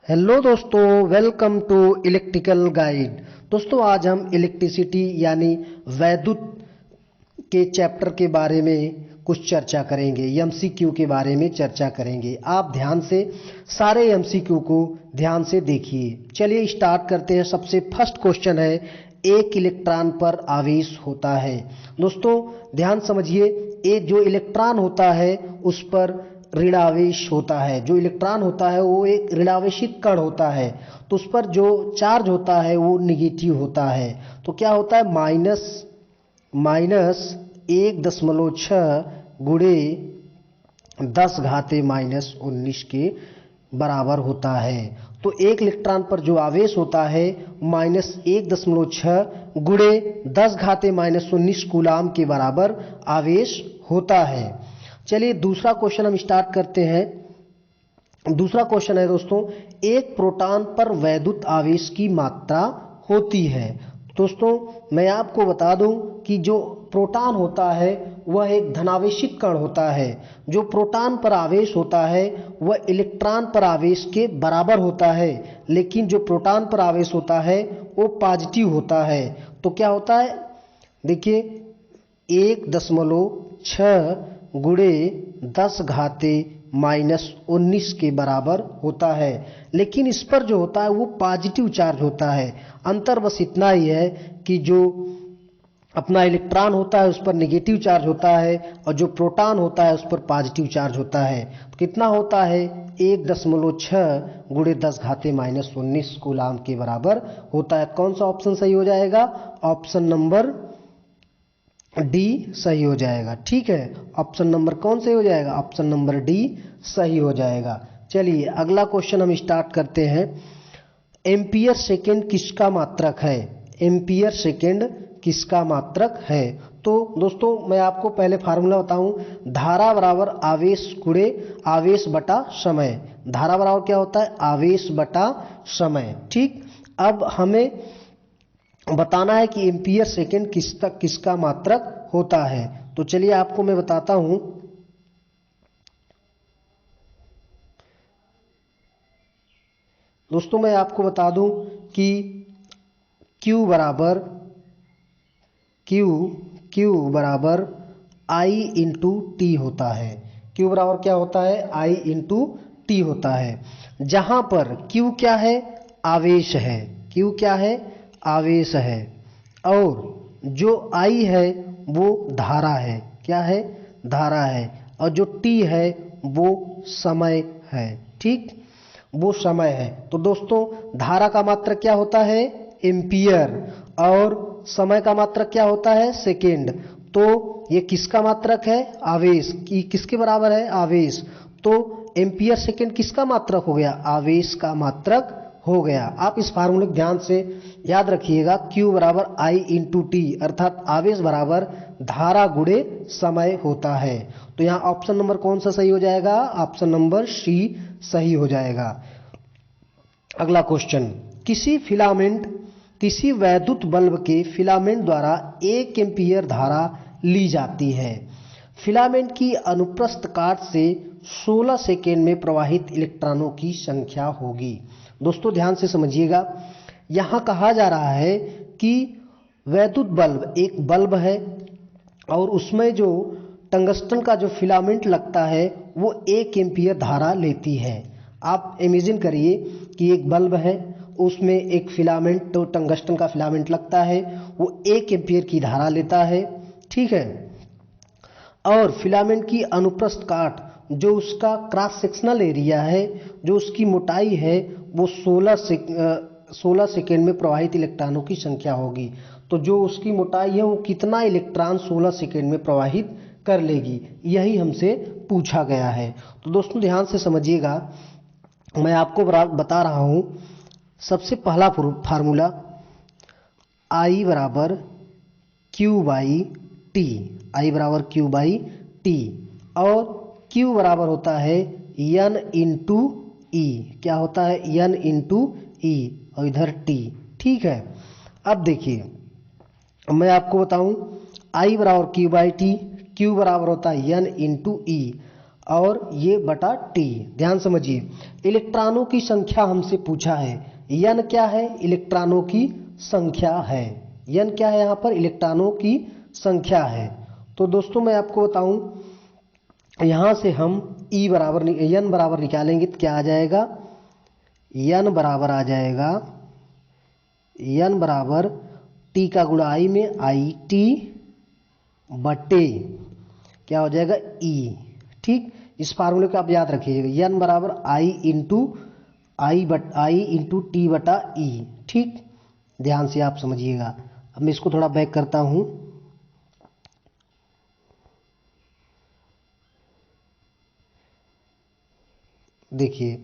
Hello दोस्तों, welcome to electrical guide. दोस्तों, आज हम इलेक्ट्रिसिटी यानी वैद्युत के चैप्टर के बारे में कुछ चर्चा करेंगे। एमसीक्यू के बारे में चर्चा करेंगे। आप ध्यान से सारे एमसीक्यू को ध्यान से देखिए। चलिए स्टार्ट करते हैं। सबसे फर्स्ट क्वेश्चन है, एक इलेक्ट्रॉन पर आवेश होता है। दोस्तों ध्यान समझिए, एक जो इलेक्ट्रॉन होता है उस पर ऋणावेश होता है। जो इलेक्ट्रॉन होता है वो एक ऋणावेशित कण होता है, तो उस पर जो चार्ज होता है वो निगेटिव होता है। तो क्या होता है, माइनस 1.6 गुणे 10⁻⁻19 के बराबर होता है। तो एक इलेक्ट्रॉन पर जो आवेश होता है -1.6 गुणे 10⁻⁻19 कूलाम के बराबर आवेश होता है। चलिए दूसरा क्वेश्चन हम स्टार्ट करते हैं। दूसरा क्वेश्चन है दोस्तों, एक प्रोटॉन पर वैद्युत आवेश की मात्रा होती है। दोस्तों मैं आपको बता दूं कि जो प्रोटॉन होता है वह एक धनावेशित कण होता है। जो प्रोटॉन पर आवेश होता है वह इलेक्ट्रॉन पर आवेश के बराबर होता है, लेकिन जो प्रोटॉन पर आवेश होता है वो पॉजिटिव होता है। तो क्या होता है, देखिए 1.6 गुणे 10⁻⁻19 के बराबर होता है, लेकिन इस पर जो होता है वो पॉजिटिव चार्ज होता है। अंतर बस इतना ही है कि जो अपना इलेक्ट्रॉन होता है उस पर नेगेटिव चार्ज होता है और जो प्रोटॉन होता है उस पर पॉजिटिव चार्ज होता है। तो कितना होता है, 1.6 गुणे 10⁻⁻19 कूलाम के बराबर होता है। कौन सा ऑप्शन सही हो जाएगा, ऑप्शन नंबर डी सही हो जाएगा। ठीक है, ऑप्शन नंबर कौन सही हो जाएगा, ऑप्शन नंबर डी सही हो जाएगा। चलिए अगला क्वेश्चन हम स्टार्ट करते हैं। एम्पियर सेकेंड किसका मात्रक है? एम्पियर सेकेंड किसका मात्रक है? तो दोस्तों मैं आपको पहले फार्मूला बताऊं, धारा बराबर आवेश गुणे आवेश बटा समय। धारा बराबर क्या होता है, आवेश बटा समय। ठीक, अब हमें बताना है कि एम्पियर सेकेंड किसका मात्रक होता है। तो चलिए आपको मैं बताता हूं। दोस्तों मैं आपको बता दूं कि Q बराबर I इंटू टी होता है। Q बराबर क्या होता है, I इंटू टी होता है। जहां पर Q क्या है, आवेश है। Q क्या है, आवेश है। और जो I है वो धारा है। क्या है, धारा है। और जो T है वो समय है। ठीक, वो समय है। तो दोस्तों धारा का मात्रक क्या होता है, एम्पियर, और समय का मात्रक क्या होता है, सेकेंड। तो ये किसका मात्रक है, आवेश की, किसके बराबर है, आवेश। तो एम्पियर सेकेंड किसका मात्रक हो गया, आवेश का मात्रक हो गया। आप इस फार्मूले को ध्यान से याद रखिएगा, Q बराबर I इंटू टी, अर्थात आवेश बराबर धारा गुणे समय होता है। तो यहाँ ऑप्शन नंबर कौन सा सही हो जाएगा, ऑप्शन नंबर सी सही हो जाएगा। अगला क्वेश्चन, किसी वैद्युत बल्ब के फिलामेंट द्वारा 1 एम्पीयर धारा ली जाती है। फिलामेंट की अनुप्रस्थ काट से 16 सेकेंड में प्रवाहित इलेक्ट्रॉनों की संख्या होगी। दोस्तों ध्यान से समझिएगा, यहां कहा जा रहा है कि वैद्युत बल्ब एक बल्ब है और उसमें जो टंगस्टन का जो फिलामेंट लगता है वो 1 एम्पीयर धारा लेती है। आप इमेजिन करिए कि एक बल्ब है, उसमें एक फिलामेंट, तो टंगस्टन का फिलामेंट लगता है, वो 1 एम्पीयर की धारा लेता है। ठीक है, और फिलामेंट की अनुप्रस्थ काट, जो उसका क्रॉस सेक्शनल एरिया है, जो उसकी मोटाई है, वो 16 सेकेंड में प्रवाहित इलेक्ट्रॉनों की संख्या होगी। तो जो उसकी मोटाई है वो कितना इलेक्ट्रॉन 16 सेकेंड में प्रवाहित कर लेगी, यही हमसे पूछा गया है। तो दोस्तों ध्यान से समझिएगा, मैं आपको बता रहा हूं। सबसे पहला फार्मूला, I बराबर Q बाई टी, I बराबर Q बाई टी, और Q बराबर होता है N इंटू ई। क्या होता है, N इंटू ई, और इधर T। ठीक है, अब देखिए मैं आपको बताऊं, I बराबर Q बाई टी, Q बराबर होता है N इंटू ई, और ये बटा टी। ध्यान समझिए, इलेक्ट्रॉनों की संख्या हमसे पूछा है। n क्या है? इलेक्ट्रॉनों की संख्या है। n क्या है? यहाँ पर इलेक्ट्रॉनों की संख्या है। तो दोस्तों मैं आपको बताऊं, यहाँ से हम n बराबर निकालेंगे तो क्या आ जाएगा? n बराबर आ जाएगा, n बराबर t का गुणा i में आई टी बटे क्या हो जाएगा? e। ठीक, इस फार्मूले को आप याद रखिएगा, n बराबर आई इंटू टी बटा ई। ठीक, ध्यान से आप समझिएगा। अब मैं इसको थोड़ा बैक करता हूं। देखिए,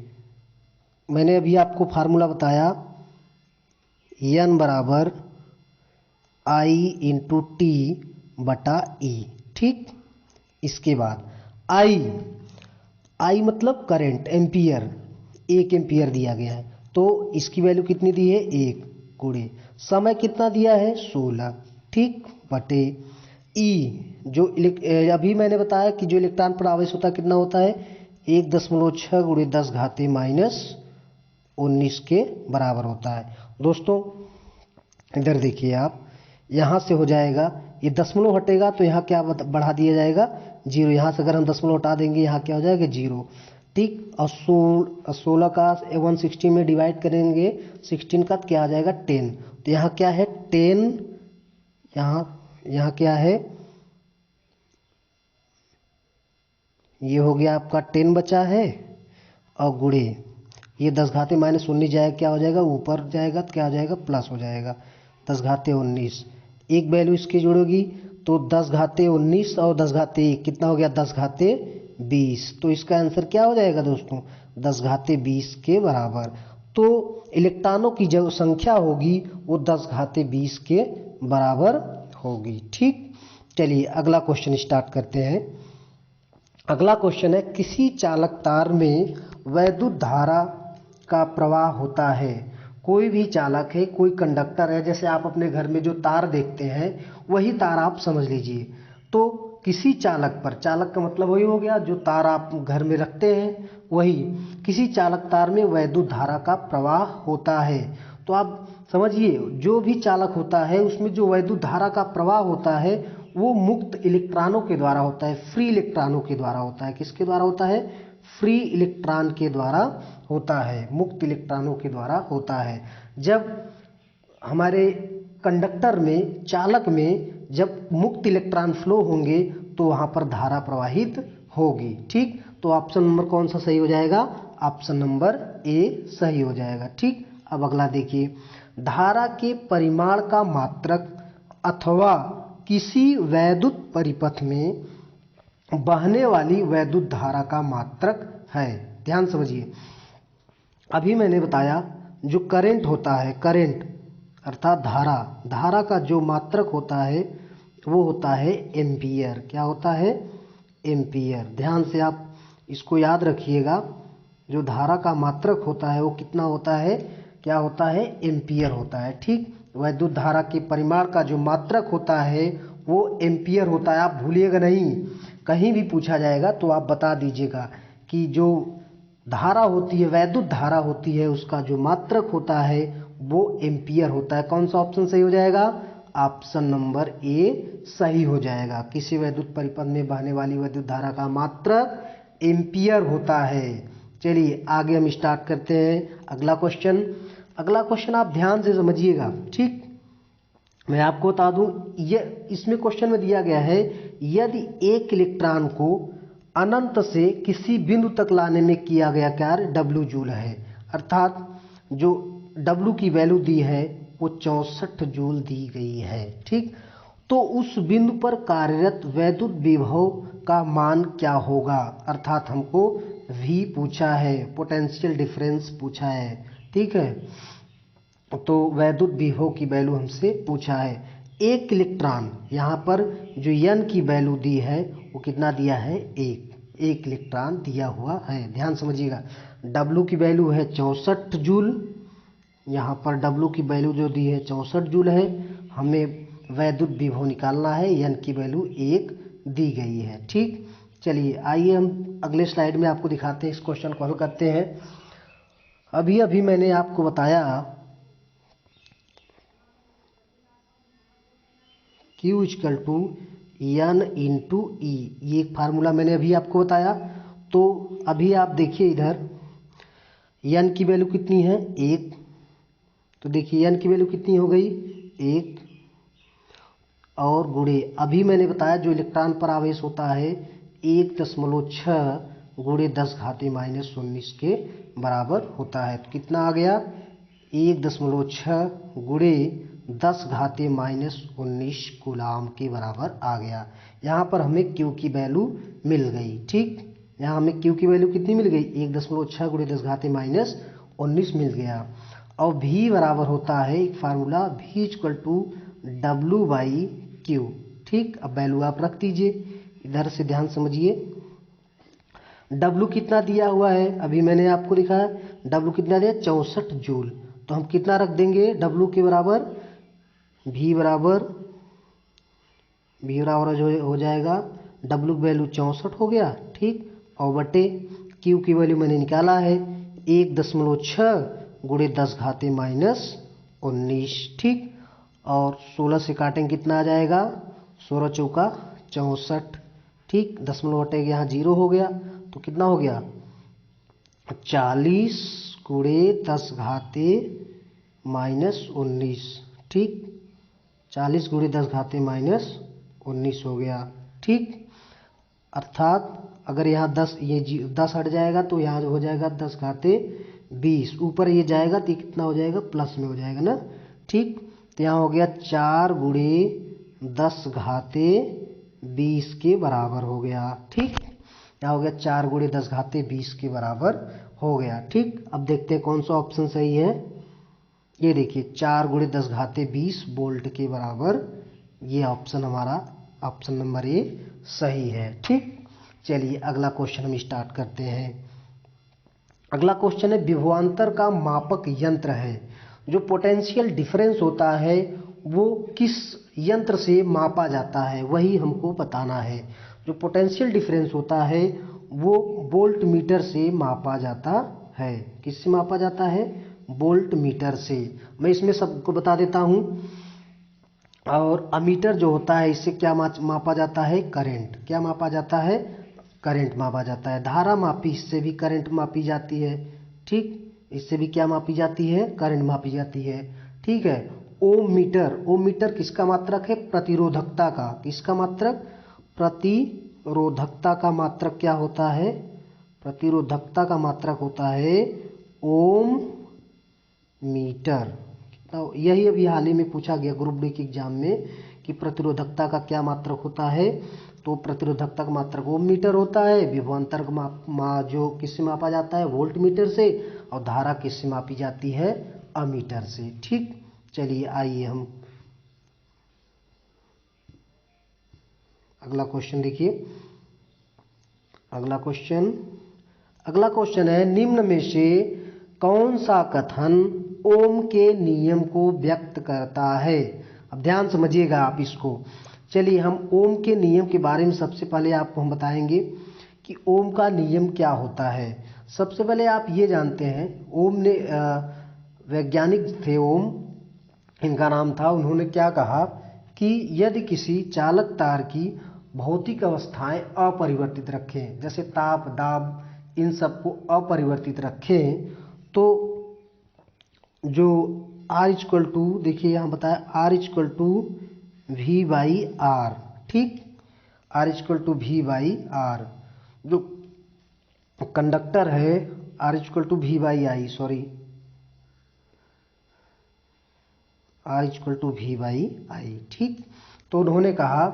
मैंने अभी आपको फार्मूला बताया, n बराबर आई इंटू टी बटा ई। ठीक, इसके बाद आई मतलब करंट, एम्पियर, 1 एम्पियर दिया गया है, तो इसकी वैल्यू कितनी दी है? 1 गुणे समय कितना दिया है? 16। ठीक, बटे ई, जो अभी मैंने बताया कि जो इलेक्ट्रॉन पर आवेश होता है कितना होता है? 1.6 गुणे 10 घाते माइनस 19 के बराबर होता है। दोस्तों इधर देखिए आप, यहाँ से हो जाएगा, ये दशमलव हटेगा तो यहाँ क्या बढ़ा दिया जाएगा? 0। यहाँ से अगर हम दशमलव हटा देंगे यहाँ क्या हो जाएगा? 0। ठीक, और 16 का 160 में डिवाइड करेंगे 16 का तो क्या आ जाएगा? 10। तो यहाँ क्या है? 10, यहाँ क्या है? ये हो गया आपका 10 बचा है, और गुणे ये 10 घाते माइनस 19 जाएगा, क्या हो जाएगा? ऊपर जाएगा तो क्या हो जाएगा? प्लस हो जाएगा, 10 घाते 19। एक वैल्यू इसकी जोड़ोगी तो 10 घाते 19 और 10 घाते 1 कितना हो गया? 10 घाते 20। तो इसका आंसर क्या हो जाएगा दोस्तों? 10 घाते 20 के बराबर। तो इलेक्ट्रॉनों की जो संख्या होगी वो 10 घाते 20 के बराबर होगी। ठीक, चलिए अगला क्वेश्चन स्टार्ट करते हैं। अगला क्वेश्चन है, किसी चालक तार में वैद्युत धारा का प्रवाह होता है। कोई भी चालक है, कोई कंडक्टर है, जैसे आप अपने घर में जो तार देखते हैं वही तार आप समझ लीजिए। तो किसी चालक पर, चालक का मतलब वही हो गया जो तार आप घर में रखते हैं, वही किसी चालक तार में वैद्युत धारा का प्रवाह होता है। तो आप समझिए, जो भी चालक होता है उसमें जो वैद्युत धारा का प्रवाह होता है वो मुक्त इलेक्ट्रॉनों के द्वारा होता है, फ्री इलेक्ट्रॉनों के द्वारा होता है। किसके द्वारा होता है? फ्री इलेक्ट्रॉन के द्वारा होता है, मुक्त इलेक्ट्रॉनों के द्वारा होता है। जब हमारे कंडक्टर में, चालक में जब मुक्त इलेक्ट्रॉन फ्लो होंगे तो वहाँ पर धारा प्रवाहित होगी। ठीक, तो ऑप्शन नंबर कौन सा सही हो जाएगा? ऑप्शन नंबर ए सही हो जाएगा। ठीक, अब अगला देखिए, धारा के परिमाण का मात्रक अथवा किसी वैद्युत परिपथ में बहने वाली वैद्युत धारा का मात्रक है। ध्यान समझिए, अभी मैंने बताया जो करंट होता है, करंट अर्थात धारा का जो मात्रक होता है वो होता है एम्पियर। क्या होता है? एम्पियर। ध्यान से आप इसको याद रखिएगा, जो धारा का मात्रक होता है वो कितना होता है? क्या होता है? एम्पियर होता है। ठीक, वैद्युत धारा के परिमाण का जो मात्रक होता है वो एम्पियर होता है। आप भूलिएगा नहीं, कहीं भी पूछा जाएगा तो आप बता दीजिएगा कि जो धारा होती है, वैद्युत धारा होती है, उसका जो मात्रक होता है वो एम्पियर होता है। कौन सा ऑप्शन सही हो जाएगा? ऑप्शन नंबर ए सही हो जाएगा। किसी वैद्युत परिपथ में बहने वाली वैद्युत धारा का मात्रक एम्पियर होता है। चलिए आगे हम स्टार्ट करते हैं अगला क्वेश्चन। अगला क्वेश्चन आप ध्यान से समझिएगा। ठीक, मैं आपको बता दूं, ये इसमें क्वेश्चन में दिया गया है, यदि एक इलेक्ट्रॉन को अनंत से किसी बिंदु तक लाने में किया गया कार्य W जूल है, अर्थात जो W की वैल्यू दी है वो 64 जूल दी गई है। ठीक, तो उस बिंदु पर कार्यरत वैद्युत विभव का मान क्या होगा? अर्थात हमको V पूछा है, पोटेंशियल डिफरेंस पूछा है। ठीक है, तो वैद्युत विभव की वैल्यू हमसे पूछा है। एक इलेक्ट्रॉन, यहाँ पर जो n की वैल्यू दी है वो कितना दिया है? एक इलेक्ट्रॉन दिया हुआ है। ध्यान समझिएगा, W की वैल्यू है 64 जूल, यहाँ पर W की वैल्यू जो दी है 64 जूल है। हमें वैद्युत विभव निकालना है, n की वैल्यू 1 दी गई है। ठीक, चलिए आइए हम अगले स्लाइड में आपको दिखाते हैं, इस क्वेश्चन को हल करते हैं। अभी अभी मैंने आपको बताया Q equal to N into E, ये एक फार्मूला मैंने अभी आपको बताया। तो अभी आप देखिए इधर एन की वैल्यू कितनी है 1, तो देखिए एन की वैल्यू कितनी हो गई 1, और गुणे अभी मैंने बताया जो इलेक्ट्रॉन पर आवेश होता है 1.6 गुणे 10 घाते -19 के बराबर होता है। तो कितना आ गया 1.6 गुणे 10 घाते -19 कूलाम के बराबर आ गया। यहाँ पर हमें Q की वैल्यू मिल गई। ठीक, यहाँ हमें Q की वैल्यू कितनी मिल गई 1.6 गुणे 10 घाते -19 मिल गया। और V बराबर होता है एक formula V equal to W/Q। ठीक, अब वैल्यू आप रख दीजिए, इधर से ध्यान समझिए। W कितना दिया हुआ है, अभी मैंने आपको दिखाया W कितना दिया 64 जूल। तो हम कितना रख देंगे W के बराबर V बराबर जो हो जाएगा W की वैल्यू 64 हो गया। ठीक, और बटे Q की वैल्यू मैंने निकाला है 1.6 गुणे 10 घाते -19। ठीक, और 16 से काटेंगे कितना आ जाएगा 16 चौका 64। ठीक, दशमलव हटेगा यहाँ 0 हो गया, तो कितना हो गया 40 गुणे 10 घाते -19। ठीक, 40 गुणे 10 घाते -19 हो गया। ठीक, अर्थात अगर यहाँ 10 ये 10 हट जाएगा तो यहाँ हो जाएगा 10 घाते 20, ऊपर ये जाएगा तो कितना हो जाएगा प्लस में हो जाएगा ना। ठीक, तो यहाँ हो गया 4 गुणे 10 घाते 20 के बराबर हो गया। ठीक, यहाँ हो गया 4 गुणे 10 घाते 20 के बराबर हो गया। ठीक, अब देखते हैं कौन सा ऑप्शन सही है। ये देखिए 4 गुणे 10 घाते 20 वोल्ट के बराबर, ये ऑप्शन हमारा ऑप्शन नंबर ए सही है। ठीक, चलिए अगला क्वेश्चन हम स्टार्ट करते हैं। अगला क्वेश्चन है विभवांतर का मापक यंत्र है, जो पोटेंशियल डिफरेंस होता है वो किस यंत्र से मापा जाता है, वही हमको बताना है। जो पोटेंशियल डिफरेंस होता है वो वोल्ट मीटर से मापा जाता है। किससे मापा जाता है वोल्ट मीटर से। मैं इसमें सबको बता देता हूँ। और अमीटर जो होता है इससे क्या मापा जाता है करंट, क्या मापा जाता है करंट मापा जाता है। धारा मापी इससे भी करंट मापी जाती है। ठीक, इससे भी क्या मापी जाती है करंट मापी जाती है। ठीक है, ओम मीटर किसका मात्रक है प्रतिरोधकता का, किसका मात्रक प्रतिरोधकता का मात्रक क्या होता है प्रतिरोधकता का मात्रक होता है ओम मीटर। तो यही अभी हाल ही में पूछा गया ग्रुप डी के एग्जाम में कि प्रतिरोधकता का क्या मात्रक होता है, तो प्रतिरोधकता का मात्रक ओम मीटर होता है। विभवांतर जो किससे मापा जाता है वोल्ट मीटर से, और धारा किससे मापी जाती है अमीटर से। ठीक, चलिए आइए हम अगला क्वेश्चन देखिए। अगला क्वेश्चन है निम्न में से कौन सा कथन ओम के नियम को व्यक्त करता है। अब ध्यान समझिएगा आप इसको। चलिए हम ओम के नियम के बारे में सबसे पहले आपको हम बताएंगे कि ओम का नियम क्या होता है। सबसे पहले आप ये जानते हैं ओम ने वैज्ञानिक थे ओम, इनका नाम था। उन्होंने क्या कहा कि यदि किसी चालक तार की भौतिक अवस्थाएं अपरिवर्तित रखें, जैसे ताप दाब इन सबको अपरिवर्तित रखें, तो जो R इक्वल टू देखिए यहाँ बताया R इक्वल टू V/R। ठीक, R इक्वल टू V/R। जो कंडक्टर है R equal to V/I, sorry R equal to V/I। ठीक, तो उन्होंने कहा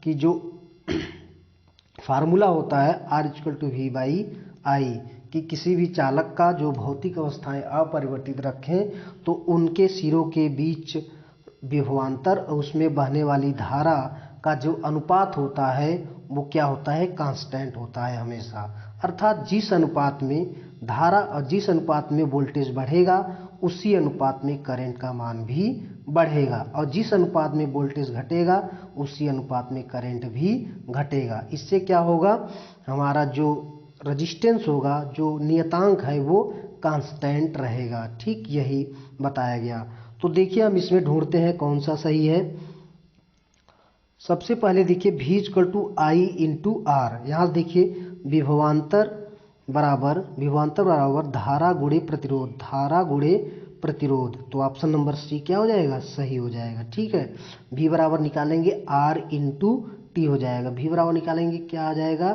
कि जो फार्मूला होता है R इक्वल टू V/I कि किसी भी चालक का जो भौतिक अवस्थाएं अपरिवर्तित रखें तो उनके सिरों के बीच विभवांतर और उसमें बहने वाली धारा का जो अनुपात होता है वो क्या होता है कांस्टेंट होता है हमेशा। अर्थात जिस अनुपात में धारा और जिस अनुपात में वोल्टेज बढ़ेगा उसी अनुपात में करंट का मान भी बढ़ेगा और जिस अनुपात में वोल्टेज घटेगा उसी अनुपात में करंट भी घटेगा। इससे क्या होगा, हमारा जो रेजिस्टेंस होगा, जो नियतांक है वो कांस्टेंट रहेगा। ठीक यही बताया गया। तो देखिए हम इसमें ढूंढते हैं कौन सा सही है। सबसे पहले देखिए V = I × R। यहाँ देखिए विभवांतर बराबर धारा गुणे प्रतिरोध, धारा गुणे प्रतिरोध। तो ऑप्शन नंबर सी क्या हो जाएगा, सही हो जाएगा। ठीक है, V बराबर निकालेंगे R × T हो जाएगा। V बराबर निकालेंगे क्या आ जाएगा,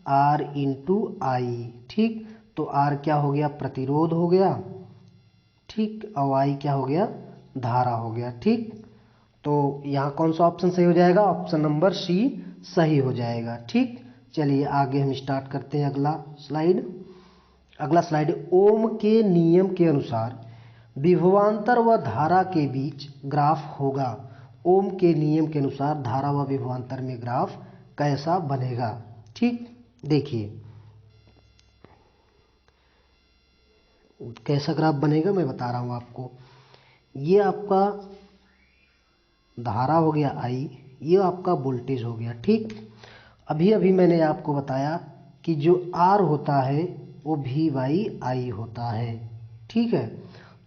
R × I। ठीक, तो R क्या हो गया, प्रतिरोध हो गया। ठीक, और I क्या हो गया, धारा हो गया। ठीक, तो यहाँ कौन सा ऑप्शन सही हो जाएगा, ऑप्शन नंबर सी सही हो जाएगा। ठीक, चलिए आगे हम स्टार्ट करते हैं अगला स्लाइड। अगला स्लाइड, ओम के नियम के अनुसार विभवांतर व धारा के बीच ग्राफ होगा। ओम के नियम के अनुसार धारा व विभवांतर में ग्राफ कैसा बनेगा। ठीक, देखिए कैसा ग्राफ बनेगा मैं बता रहा हूँ आपको। ये आपका धारा हो गया I, ये आपका वोल्टेज हो गया। ठीक, अभी मैंने आपको बताया कि जो R होता है वो V/I होता है। ठीक है,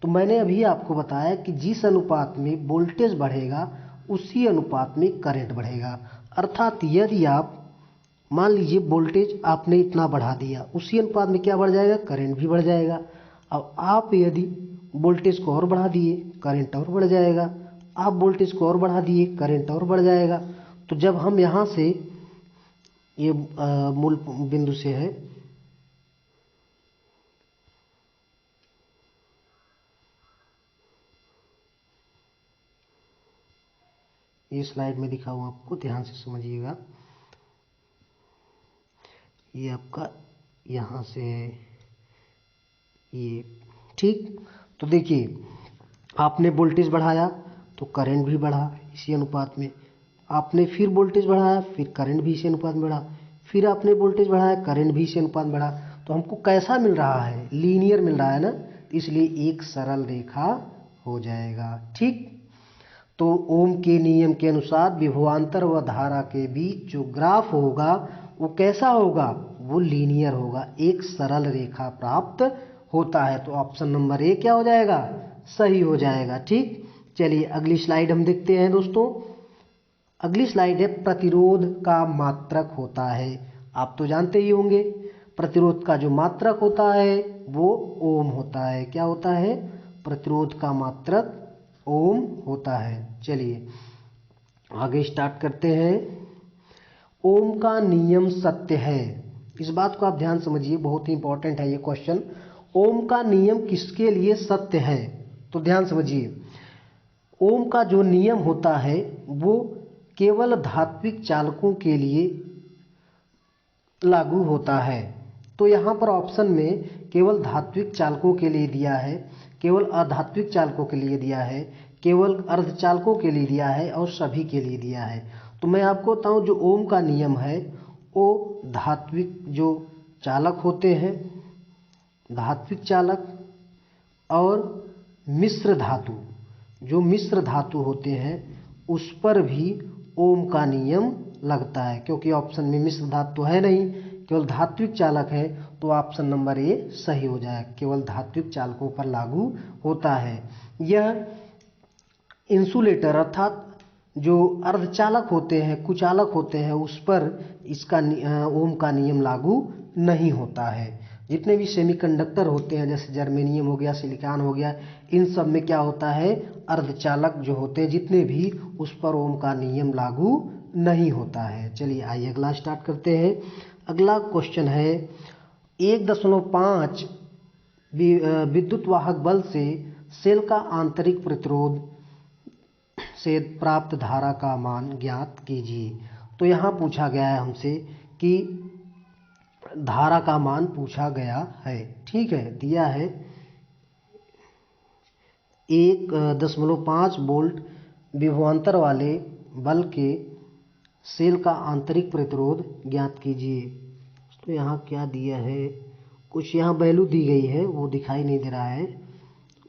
तो मैंने अभी आपको बताया कि जिस अनुपात में वोल्टेज बढ़ेगा उसी अनुपात में करंट बढ़ेगा। अर्थात यदि आप मान लीजिए वोल्टेज आपने इतना बढ़ा दिया, उसी अनुपात में क्या बढ़ जाएगा, करंट भी बढ़ जाएगा। अब आप यदि वोल्टेज को और बढ़ा दिए, करंट और बढ़ जाएगा। आप वोल्टेज को और बढ़ा दिए, करंट और बढ़ जाएगा। तो जब हम यहाँ से ये मूल बिंदु से है, ये स्लाइड में दिखा हुआ आपको ध्यान से समझिएगा। ये आपका यहाँ से ये, ठीक, तो देखिए आपने वोल्टेज बढ़ाया तो करंट भी बढ़ा इसी अनुपात में। आपने फिर वोल्टेज बढ़ाया, फिर करंट भी इसी अनुपात में बढ़ा। फिर आपने वोल्टेज बढ़ाया, करंट भी इसी अनुपात में बढ़ा। तो हमको कैसा मिल रहा है, लीनियर मिल रहा है ना, इसलिए एक सरल रेखा हो जाएगा। ठीक, तो ओम के नियम के अनुसार विभवांतर व धारा के बीच जो ग्राफ होगा वो कैसा होगा, वो लीनियर होगा, एक सरल रेखा प्राप्त होता है। तो ऑप्शन नंबर ए क्या हो जाएगा, सही हो जाएगा। ठीक, चलिए अगली स्लाइड हम देखते हैं दोस्तों। अगली स्लाइड है प्रतिरोध का मात्रक होता है। आप तो जानते ही होंगे प्रतिरोध का जो मात्रक होता है वो ओम होता है। क्या होता है, प्रतिरोध का मात्रक ओम होता है। चलिए आगे स्टार्ट करते हैं। ओम का नियम सत्य है। इस बात को आप ध्यान समझिए, बहुत ही इंपॉर्टेंट है ये क्वेश्चन। ओम का नियम किसके लिए सत्य है, तो ध्यान समझिए। ओम का जो नियम होता है वो केवल धात्विक चालकों के लिए लागू होता है। तो यहाँ पर ऑप्शन में केवल धात्विक चालकों के लिए दिया है, केवल अधात्विक चालकों के लिए दिया है, केवल अर्धचालकों के लिए दिया है और सभी के लिए दिया है। तो मैं आपको बताऊं जो ओम का नियम है वो धात्विक जो चालक होते हैं, धात्विक चालक और मिश्र धातु, जो मिश्र धातु होते हैं उस पर भी ओम का नियम लगता है। क्योंकि ऑप्शन में मिश्र धातु है नहीं, केवल धात्विक चालक है, तो ऑप्शन नंबर ए सही हो जाए, केवल धात्विक चालकों पर लागू होता है। यह इंसुलेटर अर्थात जो अर्धचालक होते हैं, कुचालक होते हैं, उस पर इसका ओम का नियम लागू नहीं होता है। जितने भी सेमीकंडक्टर होते हैं जैसे जर्मेनियम हो गया, सिलिकॉन हो गया, इन सब में क्या होता है, अर्धचालक जो होते हैं जितने भी, उस पर ओम का नियम लागू नहीं होता है। चलिए आइए अगला स्टार्ट करते हैं। अगला क्वेश्चन है 1.5 विद्युत वाहक बल से सेल का आंतरिक प्रतिरोध से प्राप्त धारा का मान ज्ञात कीजिए। तो यहाँ पूछा गया है हमसे कि धारा का मान पूछा गया है। ठीक है, दिया है 1.5 वोल्ट विभवांतर वाले बल के सेल का आंतरिक प्रतिरोध ज्ञात कीजिए। तो यहाँ क्या दिया है, कुछ यहाँ वैल्यू दी गई है, वो दिखाई नहीं दे रहा है,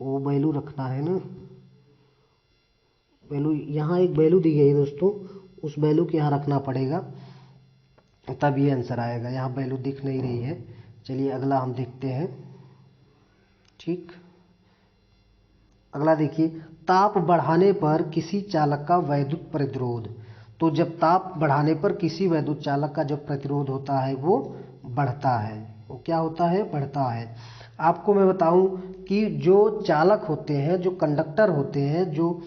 वो वैल्यू रखना है ना। वैल्यू, यहाँ एक वैल्यू दी गई है दोस्तों, उस वैल्यू को यहाँ रखना पड़ेगा, तब ये आंसर आएगा। यहाँ वैल्यू दिख नहीं रही है। चलिए अगला हम देखते हैं। ठीक, अगला देखिए, ताप बढ़ाने पर किसी चालक का वैद्युत प्रतिरोध। तो जब ताप बढ़ाने पर किसी वैद्युत चालक का जो प्रतिरोध होता है वो बढ़ता है। वो क्या होता है? बढ़ता है। आपको मैं बताऊं कि जो चालक होते हैं, जो कंडक्टर होते हैं, जो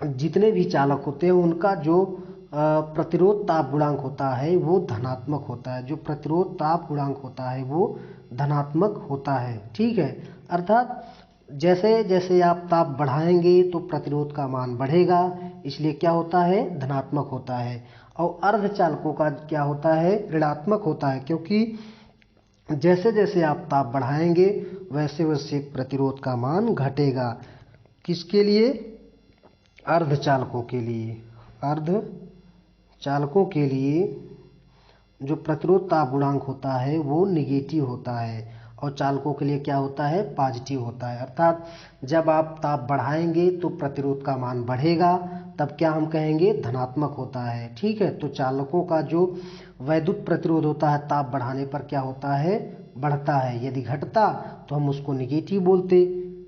जितने भी चालक होते हैं, उनका जो प्रतिरोध ताप गुणांक होता है वो धनात्मक होता है। जो प्रतिरोध ताप गुणांक होता है वो धनात्मक होता है। ठीक है, अर्थात जैसे जैसे आप ताप बढ़ाएंगे तो प्रतिरोध का मान बढ़ेगा, इसलिए क्या होता है? धनात्मक होता है। और अर्धचालकों का क्या होता है? ऋणात्मक होता है, क्योंकि जैसे जैसे आप ताप बढ़ाएंगे वैसे वैसे प्रतिरोध का मान घटेगा। किसके लिए? अर्धचालकों के लिए। अर्धचालकों के लिए जो प्रतिरोध ताप गुणांक होता है वो निगेटिव होता है, और चालकों के लिए क्या होता है? पॉजिटिव होता है। अर्थात जब आप ताप बढ़ाएंगे तो प्रतिरोध का मान बढ़ेगा, तब क्या हम कहेंगे? धनात्मक होता है। ठीक है, तो चालकों का जो वैद्युत प्रतिरोध होता है ताप बढ़ाने पर क्या होता है? बढ़ता है। यदि घटता तो हम उसको निगेटिव बोलते।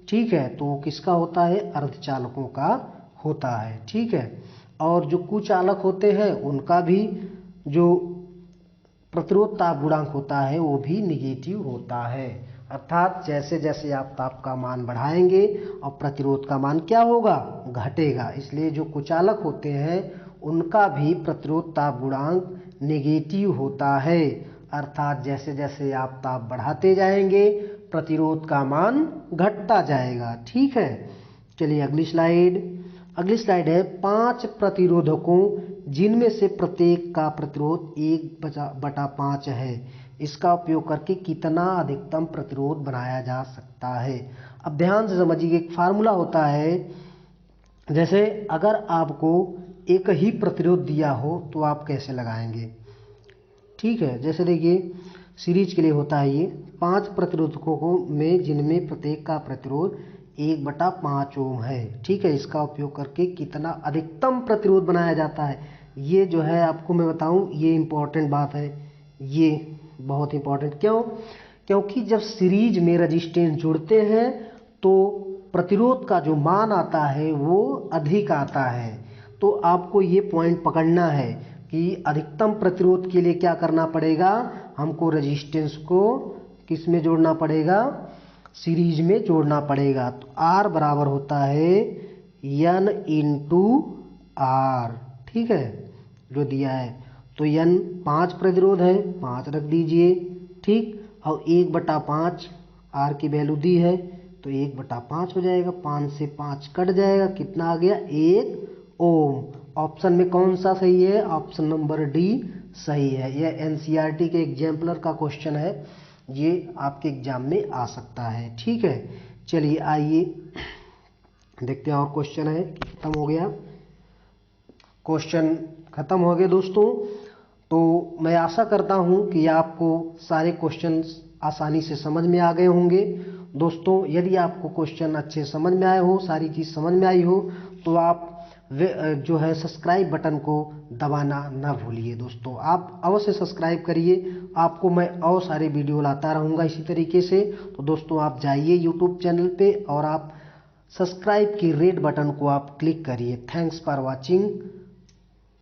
ठीक है, तो वो किसका होता है? अर्धचालकों का होता है। ठीक है, और जो कुचालक होते हैं उनका भी जो प्रतिरोध ताप गुणांक होता है वो भी निगेटिव होता है। अर्थात जैसे जैसे आप ताप का मान बढ़ाएंगे और प्रतिरोध का मान क्या होगा? घटेगा। इसलिए जो कुचालक होते हैं उनका भी प्रतिरोध ताप गुणांक नेगेटिव होता है। अर्थात जैसे जैसे आप ताप बढ़ाते जाएंगे प्रतिरोध का मान घटता जाएगा। ठीक है, चलिए अगली स्लाइड। अगली स्लाइड है 5 प्रतिरोधकों जिनमें से प्रत्येक का प्रतिरोध 1/5 है, इसका उपयोग करके कितना अधिकतम प्रतिरोध बनाया जा सकता है। अब ध्यान से समझिए, एक फार्मूला होता है। जैसे अगर आपको एक ही प्रतिरोध दिया हो तो आप कैसे लगाएंगे? ठीक है, जैसे देखिए सीरीज के लिए होता है ये 5 प्रतिरोधकों को में जिनमें प्रत्येक का प्रतिरोध 1/5 ओम है। ठीक है, इसका उपयोग करके कितना अधिकतम प्रतिरोध बनाया जाता है, ये जो है आपको मैं बताऊं, ये इम्पोर्टेंट बात है। ये बहुत इम्पोर्टेंट क्यों? क्योंकि जब सीरीज में रजिस्टेंस जुड़ते हैं तो प्रतिरोध का जो मान आता है वो अधिक आता है। तो आपको ये पॉइंट पकड़ना है कि अधिकतम प्रतिरोध के लिए क्या करना पड़ेगा? हमको रजिस्टेंस को किस में जोड़ना पड़ेगा? सीरीज में जोड़ना पड़ेगा। तो R बराबर होता है N इंटू R। ठीक है, जो दिया है तो N 5 प्रतिरोध है, 5 रख दीजिए। ठीक, और 1/5 R की वैल्यू दी है तो 1/5 हो जाएगा। 5 से 5 कट जाएगा, कितना आ गया? 1 ओम। ऑप्शन में कौन सा सही है? ऑप्शन नंबर डी सही है। यह एनसीईआरटी के एग्जाम्पलर का क्वेश्चन है, ये आपके एग्जाम में आ सकता है। ठीक है, चलिए आइए देखते हैं और क्वेश्चन है। खत्म हो गया, क्वेश्चन खत्म हो गए दोस्तों। तो मैं आशा करता हूं कि आपको सारे क्वेश्चन आसानी से समझ में आ गए होंगे। दोस्तों यदि आपको क्वेश्चन अच्छे समझ में आए हो, सारी चीज़ समझ में आई हो, तो आप जो है सब्सक्राइब बटन को दबाना ना भूलिए। दोस्तों आप अवश्य सब्सक्राइब करिए, आपको मैं और सारे वीडियो लाता रहूँगा इसी तरीके से। तो दोस्तों आप जाइए यूट्यूब चैनल पे और आप सब्सक्राइब की रेड बटन को आप क्लिक करिए। Thanks for watching.